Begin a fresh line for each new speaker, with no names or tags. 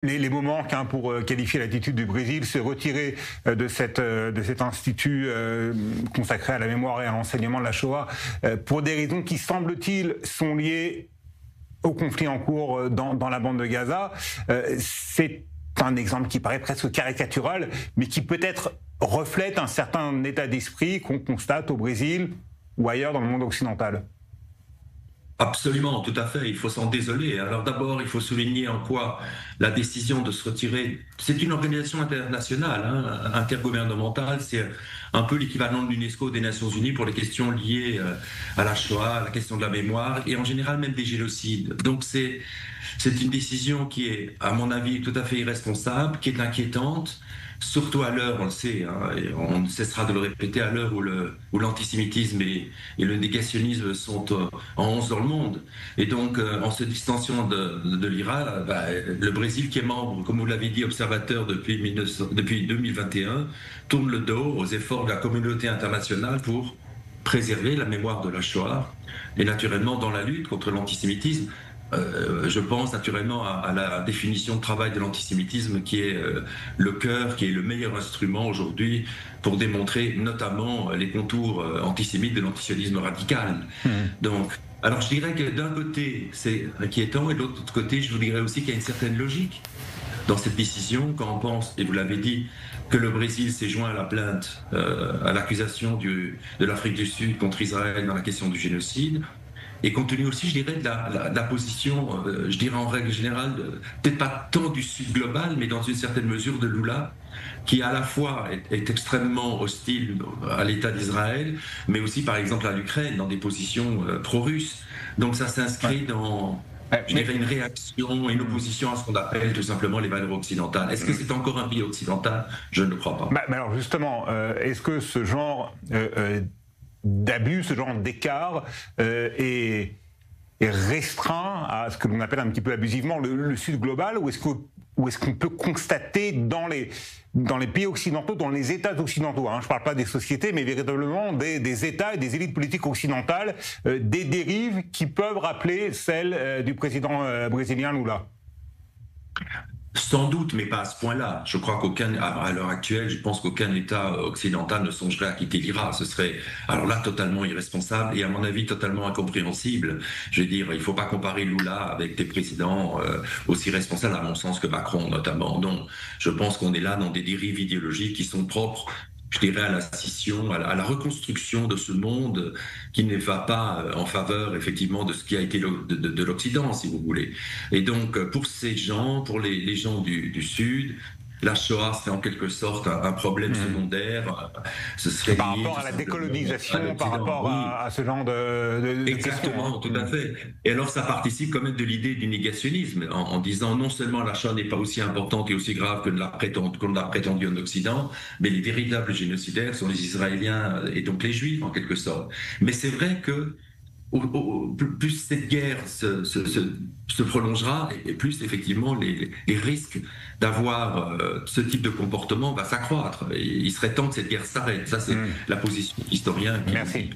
les mots manquent pour qualifier l'attitude du Brésil, se retirer de cet institut consacré à la mémoire et à l'enseignement de la Shoah, pour des raisons qui, semble-t-il, sont liées au conflit en cours dans la bande de Gaza. C'est un exemple qui paraît presque caricatural, mais qui peut-être reflète un certain état d'esprit qu'on constate au Brésil ou ailleurs dans le monde occidental.
Absolument, tout à fait, il faut s'en désoler. Alors d'abord, il faut souligner en quoi la décision de se retirer, c'est une organisation internationale, intergouvernementale, c'est un peu l'équivalent de l'UNESCO, des Nations Unies, pour les questions liées à la Shoah, à la question de la mémoire, et en général même des génocides. Donc c'est une décision qui est, à mon avis, tout à fait irresponsable, qui est inquiétante, surtout à l'heure, on le sait, et on ne cessera de le répéter, à l'heure où l'antisémitisme et le négationnisme sont en hausse dans le monde. Et donc, en se distanciant de l'Iran, le Brésil, qui est membre, comme vous l'avez dit, observateur depuis 2021, tourne le dos aux efforts de la communauté internationale pour préserver la mémoire de la Shoah, et naturellement dans la lutte contre l'antisémitisme. Je pense naturellement à la définition de travail de l'antisémitisme qui est le cœur, qui est le meilleur instrument aujourd'hui pour démontrer notamment les contours antisémites de l'antisionisme radical. Donc, alors je dirais que d'un côté c'est inquiétant et de l'autre côté je vous dirais aussi qu'il y a une certaine logique dans cette décision quand on pense, et vous l'avez dit, que le Brésil s'est joint à la plainte, à l'accusation de l'Afrique du Sud contre Israël dans la question du génocide. Et compte tenu aussi, je dirais, de la position, je dirais en règle générale, peut-être pas tant du Sud global, mais dans une certaine mesure de Lula, qui à la fois est extrêmement hostile à l'État d'Israël, mais aussi par exemple à l'Ukraine, dans des positions pro-russes. Donc ça s'inscrit dans, je dirais, une réaction, une opposition à ce qu'on appelle tout simplement les valeurs occidentales. Est-ce que c'est encore un pays occidental? Je ne le crois pas.
Mais alors justement, est-ce que ce genre d'abus, ce genre d'écart est restreint à ce que l'on appelle un petit peu abusivement le Sud global, ou est-ce qu'on peut constater dans les pays occidentaux, dans les États occidentaux, je ne parle pas des sociétés, mais véritablement des États et des élites politiques occidentales, des dérives qui peuvent rappeler celles du président brésilien Lula?
Sans doute, mais pas à ce point-là. Je crois à l'heure actuelle, je pense qu'aucun État occidental ne songerait à quitter l'Irak. Ce serait, alors là, totalement irresponsable et à mon avis totalement incompréhensible. Je veux dire, il ne faut pas comparer Lula avec des présidents aussi responsables, à mon sens, que Macron notamment. Donc, je pense qu'on est là dans des dérives idéologiques qui sont propres, je dirais, à la scission, à la reconstruction de ce monde qui ne va pas en faveur, effectivement, de ce qui a été de l'Occident, si vous voulez. Et donc, pour ces gens, pour les gens du Sud, la Shoah serait en quelque sorte un problème secondaire. Ce serait
par
lié,
rapport à la décolonisation, par rapport à ce genre de
exactement,
questions.
tout à fait. Et alors, ça participe quand même de l'idée du négationnisme, en disant non seulement la Shoah n'est pas aussi importante et aussi grave que qu'on l'a prétendu en Occident, mais les véritables génocidaires sont les Israéliens et donc les Juifs, en quelque sorte. Mais c'est vrai que plus cette guerre se prolongera, et plus effectivement les risques d'avoir ce type de comportement va s'accroître. Et il serait temps que cette guerre s'arrête. Ça, c'est la position d'historien.
Merci.